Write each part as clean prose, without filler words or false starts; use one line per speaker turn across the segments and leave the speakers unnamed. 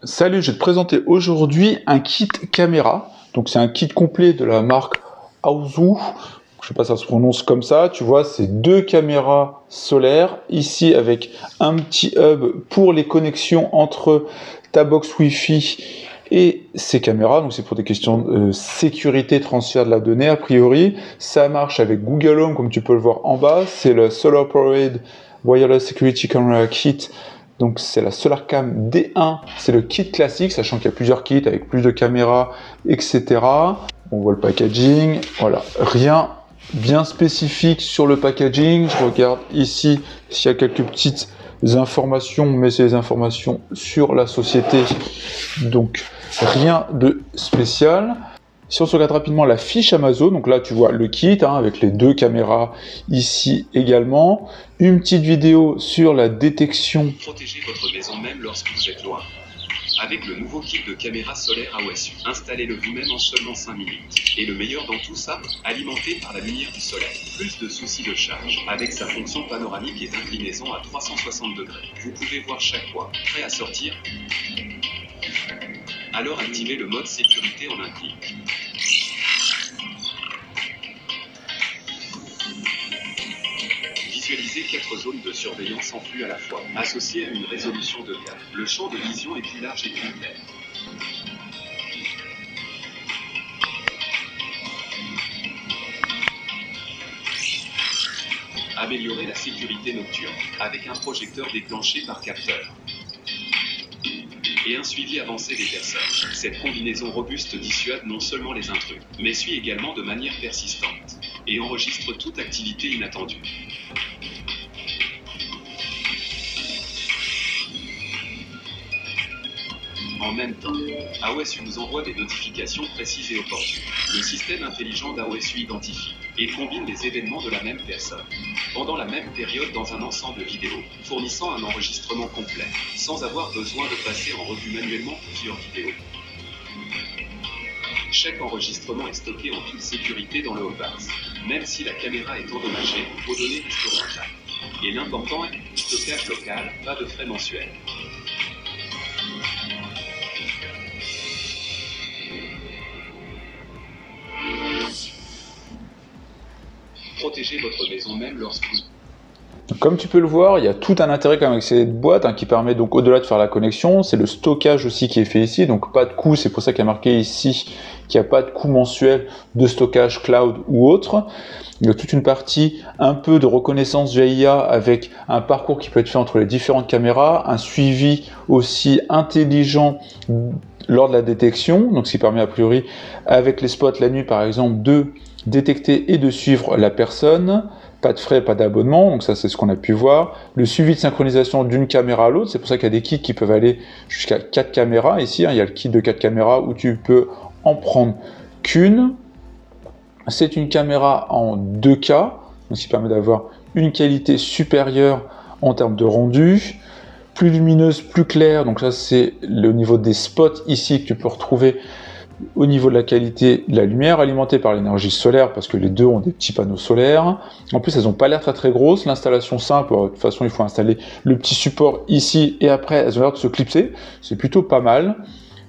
Salut, je vais te présenter aujourd'hui un kit caméra. Donc c'est un kit complet de la marque Aosu. Je sais pas si ça se prononce comme ça. Tu vois, c'est deux caméras solaires ici avec un petit hub pour les connexions entre ta box Wi-Fi et ces caméras. Donc c'est pour des questions de sécurité, transfert de la donnée a priori. Ça marche avec Google Home comme tu peux le voir en bas. C'est le Solar Powered Wireless Security Camera Kit. Donc c'est la SolarCam D1, c'est le kit classique, sachant qu'il y a plusieurs kits avec plus de caméras, etc. On voit le packaging, voilà, rien bien spécifique sur le packaging. Je regarde ici s'il y a quelques petites informations, mais c'est les informations sur la société, donc rien de spécial. Si on se regarde rapidement la fiche Amazon, donc là tu vois le kit avec les deux caméras ici également, une petite vidéo sur la détection.
Protégez votre maison même lorsque vous êtes loin. Avec le nouveau kit de caméra solaire AOSU, installez-le vous-même en seulement 5 minutes. Et le meilleur dans tout ça, alimenté par la lumière du soleil. Plus de soucis de charge. Avec sa fonction panoramique et d'inclinaison à 360 degrés. Vous pouvez voir chaque fois. Prêt à sortir? Alors activez le mode sécurité en un clic. Visualisez 4 zones de surveillance en flux à la fois, associées à une résolution de 4. Le champ de vision est plus large et plus clair. Améliorez la sécurité nocturne, avec un projecteur déclenché par capteur. Et un suivi avancé des personnes. Cette combinaison robuste dissuade non seulement les intrus, mais suit également de manière persistante, et enregistre toute activité inattendue. En même temps, AOSU vous envoie des notifications précises et opportunes. Le système intelligent d'AOSU identifie et combine les événements de la même personne, pendant la même période dans un ensemble vidéo, fournissant un enregistrement complet, sans avoir besoin de passer en revue manuellement plusieurs vidéos. Chaque enregistrement est stocké en toute sécurité dans le haut-bars. Même si la caméra est endommagée, vos données resteront intactes. Et l'important est stockage local, pas de frais mensuels. Protégez votre maison même lorsque vous...
Comme tu peux le voir, il y a tout un intérêt quand même avec cette boîte qui permet donc au-delà de faire la connexion, c'est le stockage aussi qui est fait ici, donc pas de coût, c'est pour ça qu'il y a marqué ici qu'il n'y a pas de coût mensuel de stockage cloud ou autre. Il y a toute une partie un peu de reconnaissance via IA avec un parcours qui peut être fait entre les différentes caméras, un suivi aussi intelligent lors de la détection, donc ce qui permet a priori avec les spots la nuit par exemple de détecter et de suivre la personne. Pas de frais, pas d'abonnement, donc ça c'est ce qu'on a pu voir. Le suivi de synchronisation d'une caméra à l'autre, c'est pour ça qu'il y a des kits qui peuvent aller jusqu'à 4 caméras. Ici, il y a le kit de 4 caméras où tu peux en prendre qu'une. C'est une caméra en 2K, donc ce qui permet d'avoir une qualité supérieure en termes de rendu. Plus lumineuse, plus claire, donc ça c'est le niveau des spots ici que tu peux retrouver au niveau de la qualité de la lumière, alimentée par l'énergie solaire, parce que les deux ont des petits panneaux solaires. En plus, elles n'ont pas l'air très grosses. L'installation simple, de toute façon, il faut installer le petit support ici, et après, elles ont l'air de se clipser. C'est plutôt pas mal.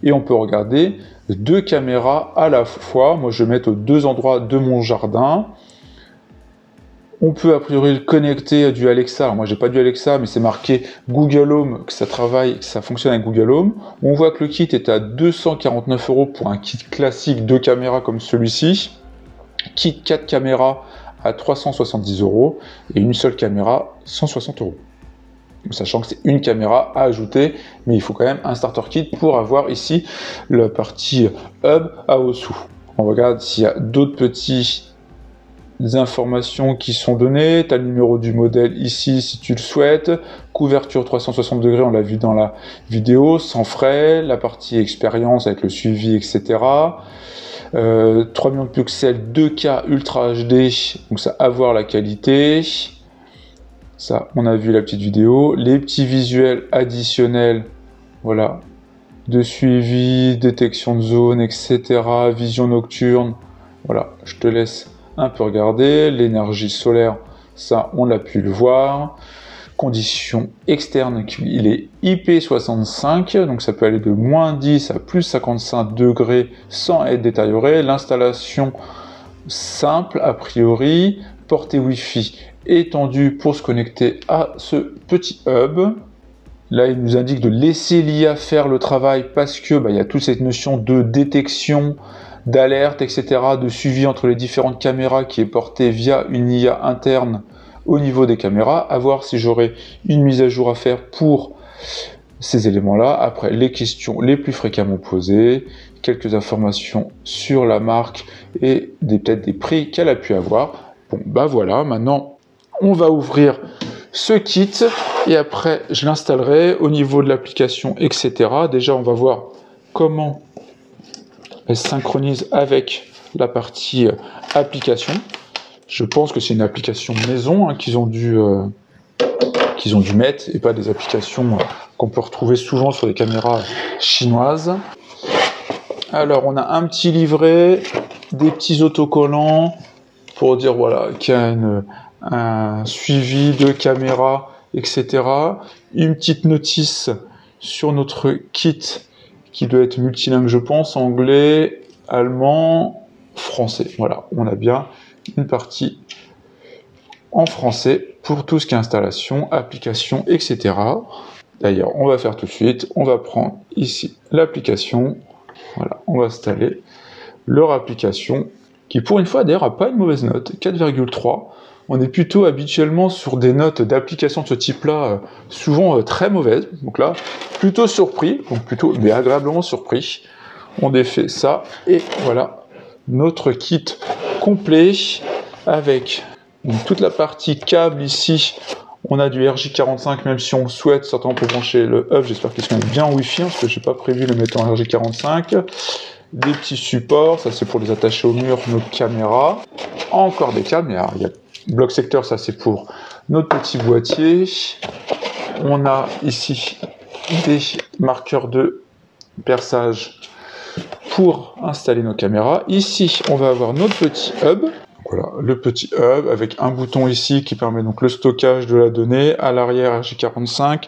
Et on peut regarder deux caméras à la fois. Moi, je vais mettre aux deux endroits de mon jardin. On peut a priori le connecter à du Alexa. Alors moi, j'ai pas du Alexa, mais c'est marqué Google Home, que ça travaille, que ça fonctionne avec Google Home. On voit que le kit est à 249 € pour un kit classique de caméras comme celui-ci. Kit 4 caméras à 370 € et une seule caméra 160 €. Sachant que c'est une caméra à ajouter, mais il faut quand même un starter kit pour avoir ici la partie hub AOSU. On regarde s'il y a d'autres petits informations qui sont données, tu as le numéro du modèle ici si tu le souhaites, couverture 360 degrés, on l'a vu dans la vidéo, sans frais, la partie expérience avec le suivi, etc. 3 millions de pixels, 2K Ultra HD, donc ça à voir la qualité. Ça, on a vu la petite vidéo. Les petits visuels additionnels, voilà, de suivi, détection de zone, etc. Vision nocturne, voilà, je te laisse un peu regarder. L'énergie solaire, ça on a pu le voir. Conditions externes, il est IP65, donc ça peut aller de -10 à plus 55 degrés sans être détérioré. L'installation simple a priori, portée Wi-Fi étendue pour se connecter à ce petit hub. Là, il nous indique de laisser l'IA faire le travail parce que il y a toute cette notion de détection, d'alerte, etc., de suivi entre les différentes caméras qui est portée via une IA interne au niveau des caméras, à voir si j'aurai une mise à jour à faire pour ces éléments-là. Après, les questions les plus fréquemment posées, quelques informations sur la marque et peut-être des prix qu'elle a pu avoir. Bon, voilà, maintenant, on va ouvrir ce kit et après, je l'installerai au niveau de l'application, etc. Déjà, on va voir comment elle synchronise avec la partie application. Je pense que c'est une application maison qu'ils ont dû mettre et pas des applications qu'on peut retrouver souvent sur les caméras chinoises. Alors, on a un petit livret, des petits autocollants pour dire voilà qu'il y a un suivi de caméra, etc. Une petite notice sur notre kit qui doit être multilingue, je pense, anglais, allemand, français. Voilà, on a bien une partie en français pour tout ce qui est installation, application, etc. D'ailleurs, on va faire tout de suite. On va prendre ici l'application. Voilà, on va installer leur application qui, pour une fois, d'ailleurs, n'a pas une mauvaise note, 4,3. On est plutôt habituellement sur des notes d'application de ce type-là, souvent très mauvaises. Donc là, plutôt surpris, mais agréablement surpris. On défait ça et voilà notre kit complet avec toute la partie câble ici. On a du RJ45, même si on souhaite certainement pour brancher le hub. J'espère qu'il se connecte bien en Wi-Fi, parce que je n'ai pas prévu le mettre en RJ45. Des petits supports, ça c'est pour les attacher au mur, nos caméras. Encore des câbles, mais il y a bloc secteur, ça c'est pour notre petit boîtier. On a ici des marqueurs de perçage pour installer nos caméras. Ici, on va avoir notre petit hub. Voilà, le petit hub avec un bouton ici qui permet donc le stockage de la donnée, à l'arrière RJ45,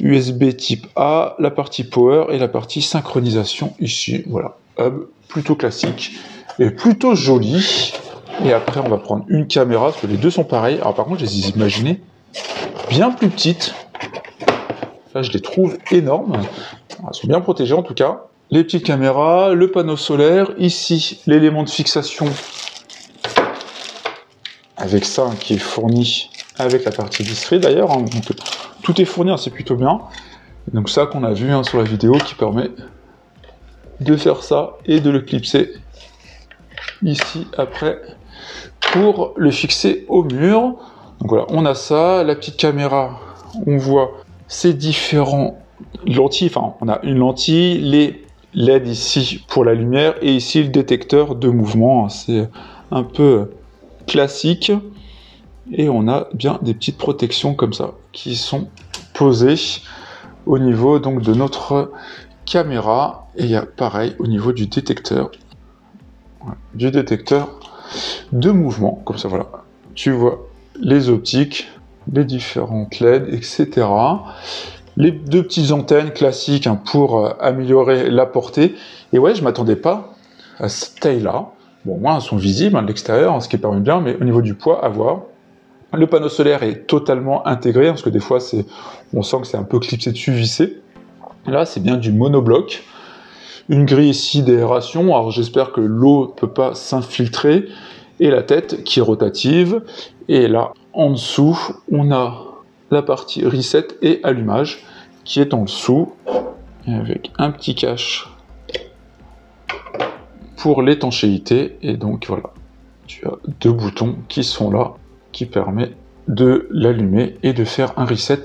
USB type A, la partie power et la partie synchronisation ici. Voilà, hub plutôt classique et plutôt joli. Et après, on va prendre une caméra, parce que les deux sont pareils. Alors par contre, je les ai imaginées bien plus petites. Là, je les trouve énormes. Elles sont bien protégées en tout cas. Les petites caméras, le panneau solaire. Ici, l'élément de fixation avec ça qui est fourni avec la partie visserie d'ailleurs. Donc, tout est fourni, c'est plutôt bien. Donc ça qu'on a vu sur la vidéo qui permet de faire ça et de le clipser ici après pour le fixer au mur. Donc voilà, on a ça, la petite caméra, on voit ces différents lentilles, enfin on a une lentille, les LED ici pour la lumière et ici le détecteur de mouvement, c'est un peu classique et on a bien des petites protections comme ça qui sont posées au niveau donc de notre caméra et il y a pareil au niveau du détecteur. Du détecteur de mouvement, comme ça voilà, tu vois les optiques, les différentes LED, etc. Les deux petites antennes classiques pour améliorer la portée. Et ouais, je m'attendais pas à cette taille-là. Bon, au moins elles sont visibles de l'extérieur, ce qui permet bien, mais au niveau du poids, à voir. Le panneau solaire est totalement intégré, parce que des fois, on sent que c'est un peu clipsé dessus, vissé. Là, c'est bien du monobloc. Une grille ici d'aération, alors j'espère que l'eau ne peut pas s'infiltrer, et la tête qui est rotative, et là, en dessous, on a la partie reset et allumage, qui est en dessous, avec un petit cache pour l'étanchéité, et donc voilà, tu as deux boutons qui sont là, qui permettent de l'allumer et de faire un reset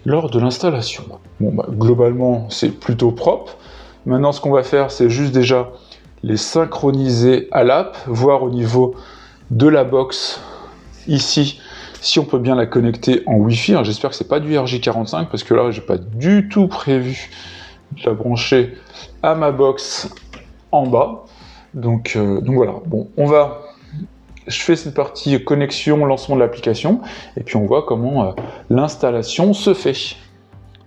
lors de l'installation. Bon, globalement, c'est plutôt propre. Maintenant, ce qu'on va faire, c'est juste déjà les synchroniser à l'app, voir au niveau de la box ici, si on peut bien la connecter en Wi-Fi. J'espère que c'est pas du RJ45, parce que là, j'ai pas du tout prévu de la brancher à ma box en bas. Donc voilà. Bon, on va je fais cette partie connexion, lancement de l'application, et puis on voit comment l'installation se fait.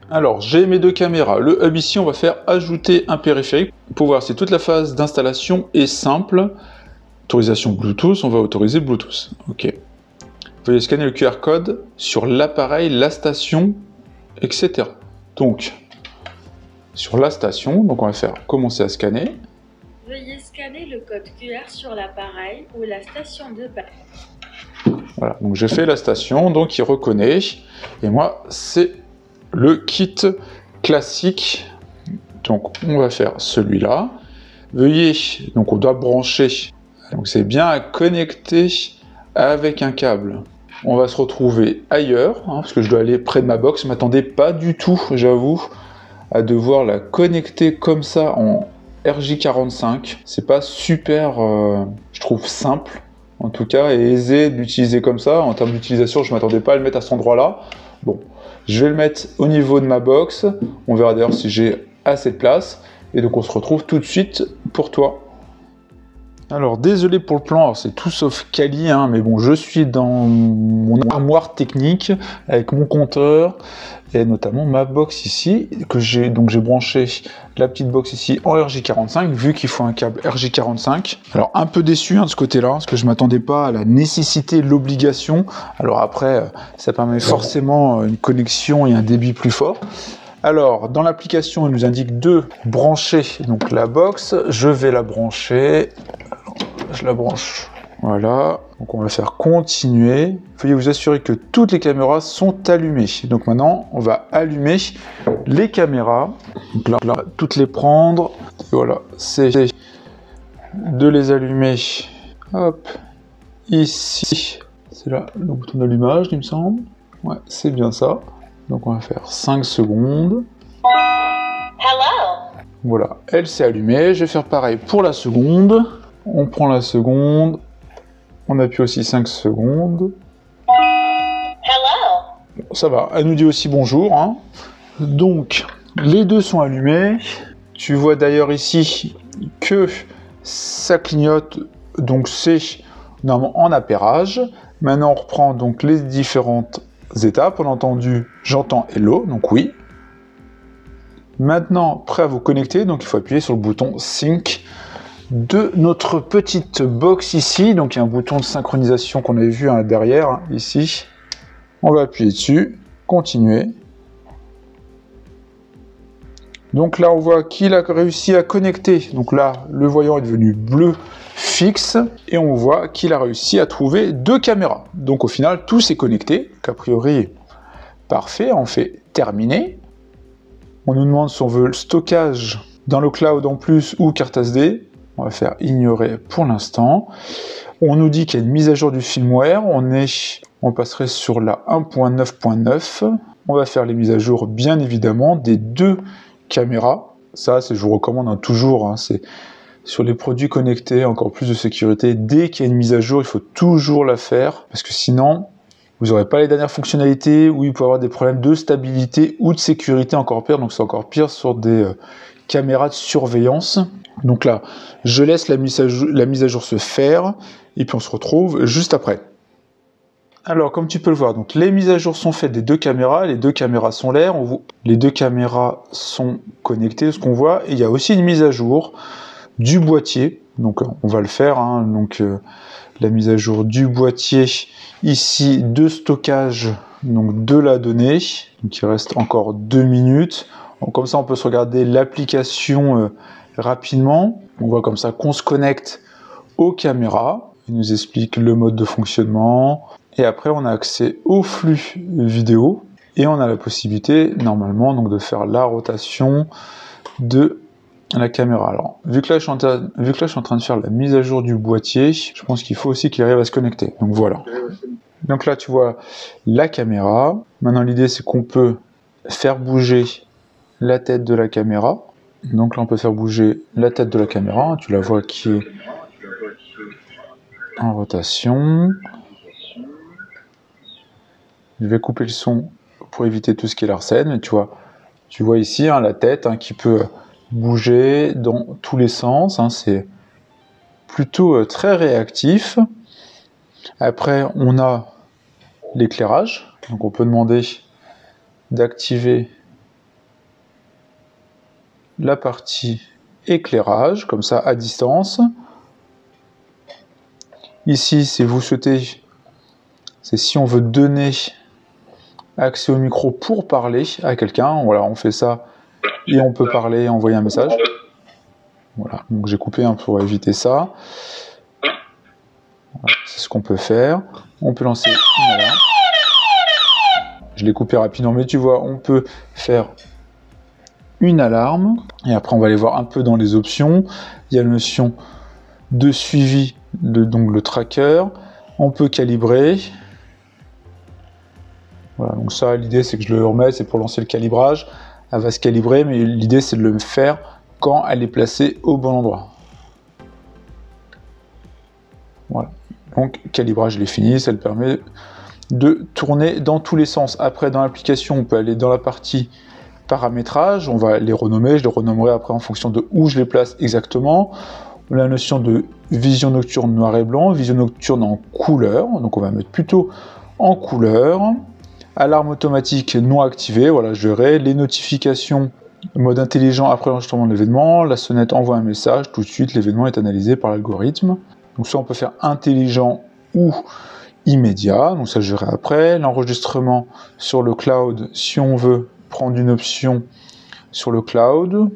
Alors, j'ai mes deux caméras. Le hub ici, on va faire ajouter un périphérique pour voir si toute la phase d'installation est simple. Autorisation Bluetooth, on va autoriser Bluetooth. Ok. Veuillez scanner le QR code sur l'appareil, la station, etc. Donc, sur la station, donc on va faire commencer à scanner.
Veuillez scanner le code QR sur l'appareil ou la station de base.
Voilà, donc j'ai fait la station, donc il reconnaît. Et moi, c'est le kit classique. Donc on va faire celui-là. Veuillez, donc on doit brancher. Donc c'est bien à connecter avec un câble. On va se retrouver ailleurs, hein, parce que je dois aller près de ma box. Je ne m'attendais pas du tout, j'avoue, à devoir la connecter comme ça en RJ45. C'est pas super, je trouve, simple, en tout cas, et aisé d'utiliser comme ça. En termes d'utilisation, je ne m'attendais pas à le mettre à cet endroit-là. Bon, je vais le mettre au niveau de ma box. On verra d'ailleurs si j'ai assez de place. Et donc on se retrouve tout de suite pour toi. Alors désolé pour le plan, c'est tout sauf quali, hein, mais bon, je suis dans mon armoire technique avec mon compteur et notamment ma box ici que j'ai branché la petite box ici en RJ45 vu qu'il faut un câble RJ45. Alors un peu déçu de ce côté-là parce que je m'attendais pas à la nécessité, l'obligation. Alors après, ça permet forcément une connexion et un débit plus fort. Alors, dans l'application, il nous indique de brancher donc la box. Je vais la brancher. Je la branche. Voilà. Donc, on va faire continuer. Veuillez vous assurer que toutes les caméras sont allumées. Donc, maintenant, on va allumer les caméras. Donc là, toutes les prendre. Et voilà. C'est de les allumer. Hop. Ici. C'est là le bouton d'allumage, il me semble. Ouais, c'est bien ça. Donc on va faire 5 secondes.
Hello.
Voilà, elle s'est allumée. Je vais faire pareil pour la seconde. On prend la seconde. On appuie aussi 5 secondes.
Hello.
Bon, ça va, elle nous dit aussi bonjour. Hein. Donc, les deux sont allumés. Tu vois d'ailleurs ici que ça clignote. Donc c'est normalement en appairage. Maintenant on reprend donc les différentes étapes. On a entendu j'entends hello, donc oui. Maintenant, prêt à vous connecter, donc il faut appuyer sur le bouton sync de notre petite box ici. Donc il y a un bouton de synchronisation qu'on avait vu derrière, ici. On va appuyer dessus, continuer. Donc là, on voit qu'il a réussi à connecter. Donc là, le voyant est devenu bleu fixe et on voit qu'il a réussi à trouver 2 caméras. Donc au final, tout s'est connecté. A priori, parfait. On fait terminer. On nous demande si on veut le stockage dans le cloud en plus ou carte SD. On va faire ignorer pour l'instant. On nous dit qu'il y a une mise à jour du firmware. On passerait sur la 1.9.9. On va faire les mises à jour, bien évidemment, des 2 caméras. Ça, je vous recommande toujours. C'est sur les produits connectés, encore plus de sécurité. Dès qu'il y a une mise à jour, il faut toujours la faire. Parce que sinon, vous n'aurez pas les dernières fonctionnalités ou il peut y avoir des problèmes de stabilité ou de sécurité encore pire. Donc c'est encore pire sur des caméras de surveillance. Donc là, je laisse la mise à jour se faire et puis on se retrouve juste après. Alors, comme tu peux le voir, donc les mises à jour sont faites des 2 caméras, les 2 caméras sont l'air, les 2 caméras sont connectées, ce qu'on voit, et il y a aussi une mise à jour du boîtier, donc on va le faire, hein, donc la mise à jour du boîtier, ici de stockage donc de la donnée, donc il reste encore 2 minutes, donc, comme ça on peut se regarder l'application rapidement, on voit comme ça qu'on se connecte aux caméras, il nous explique le mode de fonctionnement, et après on a accès au flux vidéo et on a la possibilité normalement donc de faire la rotation de la caméra. Alors vu que là je suis en train de faire la mise à jour du boîtier, je pense qu'il faut aussi qu'il arrive à se connecter. Donc voilà. Donc là tu vois la caméra. Maintenant l'idée c'est qu'on peut faire bouger la tête de la caméra. Donc là on peut faire bouger la tête de la caméra. Tu la vois qui est en rotation. Je vais couper le son pour éviter tout ce qui est l'arsène, mais tu vois ici la tête qui peut bouger dans tous les sens, c'est plutôt très réactif. Après, on a l'éclairage. Donc on peut demander d'activer la partie éclairage, comme ça à distance. Ici, si vous souhaitez, c'est si on veut donner accès au micro pour parler à quelqu'un. Voilà, on fait ça et on peut parler et envoyer un message. Voilà, donc j'ai coupé pour éviter ça. Voilà, c'est ce qu'on peut faire. On peut lancer une alarme. Je l'ai coupé rapidement, mais tu vois, on peut faire une alarme. Et après, on va aller voir un peu dans les options. Il y a la notion de suivi, donc le tracker. On peut calibrer. Voilà, donc ça, l'idée, c'est que je le remets, c'est pour lancer le calibrage. Elle va se calibrer, mais l'idée, c'est de le faire quand elle est placée au bon endroit. Voilà. Donc, calibrage, il est fini. Ça le permet de tourner dans tous les sens. Après, dans l'application, on peut aller dans la partie paramétrage. On va les renommer. Je les renommerai après en fonction de où je les place exactement. La notion de vision nocturne noir et blanc, vision nocturne en couleur. Donc, on va mettre plutôt en couleur. Alarme automatique non activée. Voilà, je verrai. Les notifications mode intelligent après l'enregistrement de l'événement. La sonnette envoie un message. Tout de suite, l'événement est analysé par l'algorithme. Donc, ça, on peut faire intelligent ou immédiat, donc ça je verrai après. L'enregistrement sur le cloud, si on veut prendre une option sur le cloud, bon,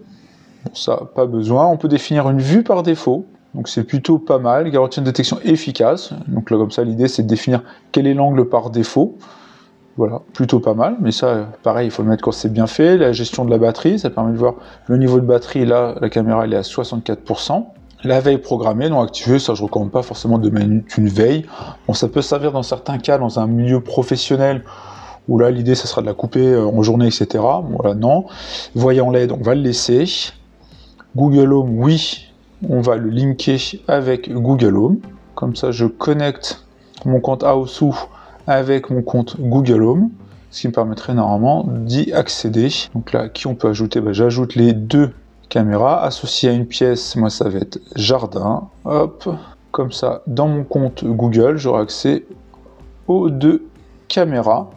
ça pas besoin. On peut définir une vue par défaut, donc c'est plutôt pas mal. Garantir une détection efficace, donc là comme ça l'idée c'est de définir quel est l'angle par défaut. Voilà, plutôt pas mal, mais ça pareil il faut le mettre quand c'est bien fait. La gestion de la batterie, ça permet de voir le niveau de batterie. Là la caméra elle est à 64%. La veille programmée, non activée, ça je ne recommande pas forcément de mettre une veille. Bon, ça peut servir dans certains cas, dans un milieu professionnel, où là l'idée ça sera de la couper en journée, etc. Bon, voilà, non. Voyant LED, on va le laisser. Google Home, oui, on va le linker avec Google Home. Comme ça, je connecte mon compte Aosu avec mon compte Google Home, ce qui me permettrait normalement d'y accéder. Donc là, qui on peut ajouter? J'ajoute les deux caméra associée à une pièce, moi ça va être jardin, hop, comme ça dans mon compte Google j'aurai accès aux deux caméras,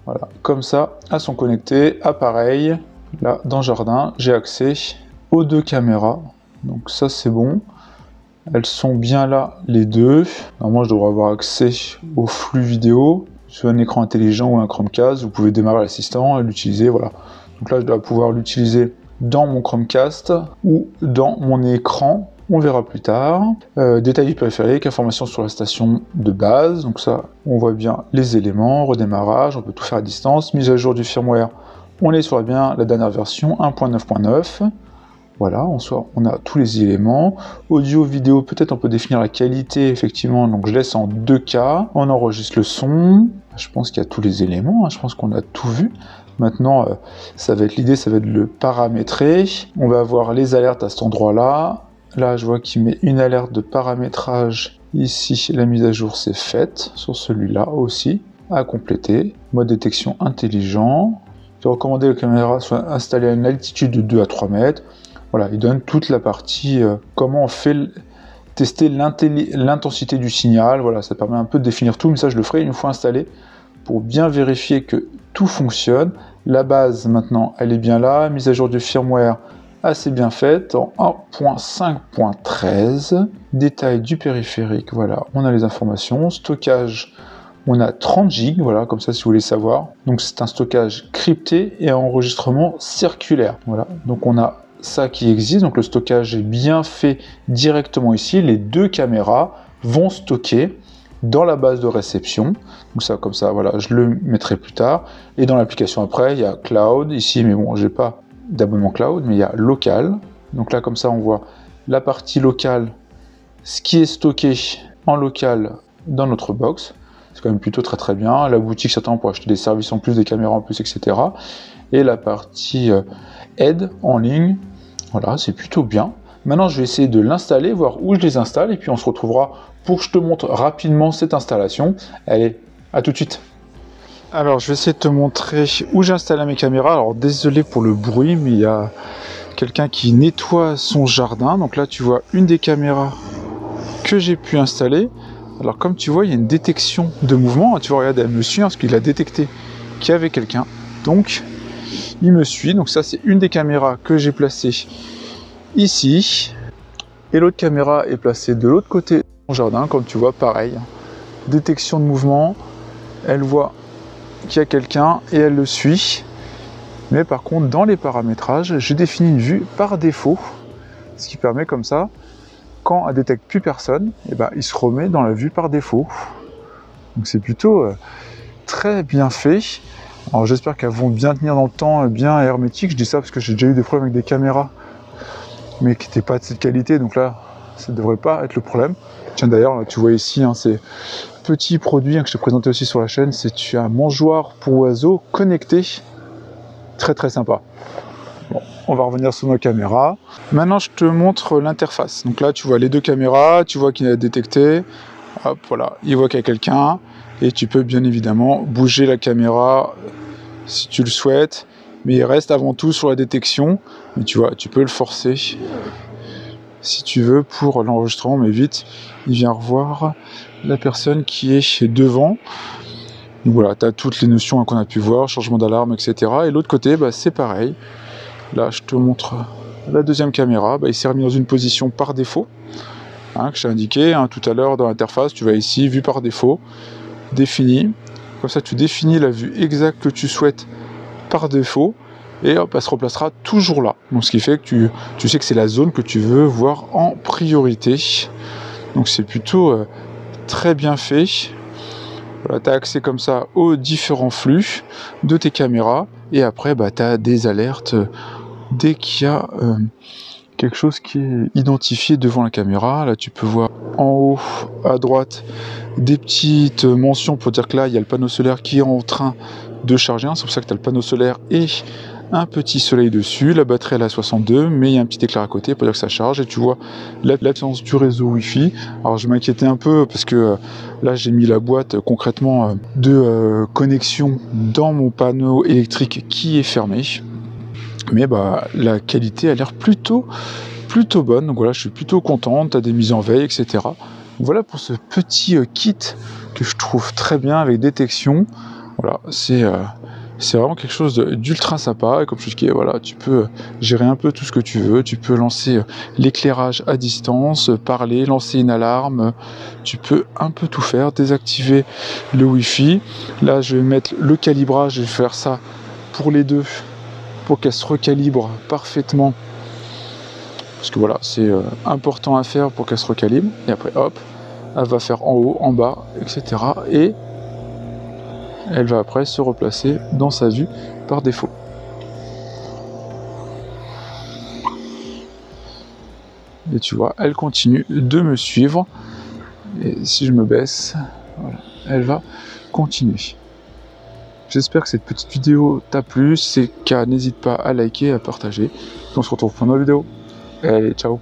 voilà, comme ça elles sont connectées, appareil, là dans jardin j'ai accès aux deux caméras, donc ça c'est bon, elles sont bien là les deux, normalement je devrais avoir accès au flux vidéo, sur un écran intelligent ou un Chromecast, vous pouvez démarrer l'assistant et l'utiliser, voilà, donc là je dois pouvoir l'utiliser dans mon Chromecast ou dans mon écran, on verra plus tard. Détails du périphérique, informations sur la station de base, donc ça on voit bien les éléments, redémarrage, on peut tout faire à distance, mise à jour du firmware, on est sur bien la dernière version 1.9.9, voilà, on a tous les éléments. Audio, vidéo, peut-être on peut définir la qualité effectivement, donc je laisse en 2K, on enregistre le son, je pense qu'il y a tous les éléments, hein, je pense qu'on a tout vu. Maintenant, ça va être l'idée, ça va être de le paramétrer. On va avoir les alertes à cet endroit-là. Là, je vois qu'il met une alerte de paramétrage. Ici, la mise à jour s'est faite sur celui-là aussi, à compléter. Mode détection intelligent. Il est recommandé que la caméra soit installée à une altitude de 2 à 3 mètres. Voilà, il donne toute la partie comment on fait tester l'intensité du signal. Voilà, ça permet un peu de définir tout, mais ça, je le ferai une fois installé pour bien vérifier que tout fonctionne. La base maintenant elle est bien là, mise à jour du firmware assez bien faite en 1.5.13, détail du périphérique, voilà, on a les informations, stockage, on a 30 Go, voilà, comme ça si vous voulez savoir, donc c'est un stockage crypté et enregistrement circulaire, voilà, donc on a ça qui existe, donc le stockage est bien fait directement ici, les deux caméras vont stocker dans la base de réception, donc ça comme ça, voilà, je le mettrai plus tard, et dans l'application après, il y a Cloud, ici, mais bon, j'ai pas d'abonnement Cloud, mais il y a Local, donc là comme ça on voit la partie locale, ce qui est stocké en local dans notre box, c'est quand même plutôt très bien, la boutique certainement pour acheter des services en plus, des caméras en plus, etc., et la partie aide en ligne, voilà, c'est plutôt bien. Maintenant je vais essayer de l'installer, voir où je les installe, et puis on se retrouvera pour que je te montre rapidement cette installation. Allez, à tout de suite. Alors, je vais essayer de te montrer où j'ai installé mes caméras. Alors, désolé pour le bruit, mais il y a quelqu'un qui nettoie son jardin. Donc là, tu vois une des caméras que j'ai pu installer. Alors comme tu vois, il y a une détection de mouvement. Tu vois, regarde, elle me suit parce qu'il a détecté qu'il y avait quelqu'un. Donc, il me suit. Donc ça, c'est une des caméras que j'ai placées ici. Et l'autre caméra est placée de l'autre côté du jardin. Comme tu vois, pareil. Détection de mouvement. Elle voit qu'il y a quelqu'un et elle le suit. Mais par contre, dans les paramétrages, je définis une vue par défaut. Ce qui permet comme ça, quand elle détecte plus personne, et ben, il se remet dans la vue par défaut. Donc c'est plutôt très bien fait. Alors j'espère qu'elles vont bien tenir dans le temps, bien hermétique. Je dis ça parce que j'ai déjà eu des problèmes avec des caméras, mais qui n'étaient pas de cette qualité. Donc là, ça ne devrait pas être le problème. Tiens d'ailleurs, là, tu vois ici, hein, ces petits produits que je t'ai présenté aussi sur la chaîne, c'est un mangeoire pour oiseaux connecté. Très très sympa. Bon, on va revenir sur nos caméras. Maintenant, je te montre l'interface. Donc là, tu vois les deux caméras, tu vois qu'il a détecté. Hop, voilà, il voit qu'il y a quelqu'un. Et tu peux bien évidemment bouger la caméra si tu le souhaites. Mais il reste avant tout sur la détection. Mais tu vois, tu peux le forcer si tu veux pour l'enregistrement. Mais vite, il vient revoir la personne qui est devant. Donc voilà, tu as toutes les notions qu'on a pu voir, changement d'alarme, etc. Et l'autre côté, bah, c'est pareil. Là, je te montre la deuxième caméra. Bah, il s'est remis dans une position par défaut, hein, que je t'ai indiqué tout à l'heure dans l'interface. Tu vas ici, vue par défaut, définie. Comme ça, tu définis la vue exacte que tu souhaites par défaut. Et hop, elle se replacera toujours là. Donc, ce qui fait que tu sais que c'est la zone que tu veux voir en priorité. Donc, c'est plutôt très bien fait. Voilà, tu as accès comme ça aux différents flux de tes caméras. Et après, bah, tu as des alertes dès qu'il y a quelque chose qui est identifié devant la caméra. Là, tu peux voir en haut à droite des petites mentions pour dire que là, il y a le panneau solaire qui est en train de charger. C'est pour ça que tu as le panneau solaire et un petit soleil dessus. La batterie elle est à 62, mais il y a un petit éclair à côté pour dire que ça charge. Et tu vois l'absence du réseau Wi-Fi. Alors, je m'inquiétais un peu parce que là, j'ai mis la boîte concrètement de connexion dans mon panneau électrique qui est fermé. Mais bah, la qualité a l'air plutôt bonne. Donc voilà, je suis plutôt content. Tu as des mises en veille, etc. Donc voilà pour ce petit kit que je trouve très bien avec détection. Voilà, c'est vraiment quelque chose d'ultra sympa. Et comme je te dis, voilà, tu peux gérer un peu tout ce que tu veux. Tu peux lancer l'éclairage à distance, parler, lancer une alarme. Tu peux un peu tout faire, désactiver le Wi-Fi. Là, je vais mettre le calibrage. Je vais faire ça pour les deux, pour qu'elle se recalibre parfaitement. Parce que voilà, c'est important à faire pour qu'elle se recalibre. Et après, hop, elle va faire en haut, en bas, etc. Et elle va après se replacer dans sa vue par défaut. Et tu vois, elle continue de me suivre. Et si je me baisse, voilà, elle va continuer. J'espère que cette petite vidéo t'a plu. Si c'est le cas, n'hésite pas à liker, à partager. On se retrouve pour une nouvelle vidéo. Allez, ciao!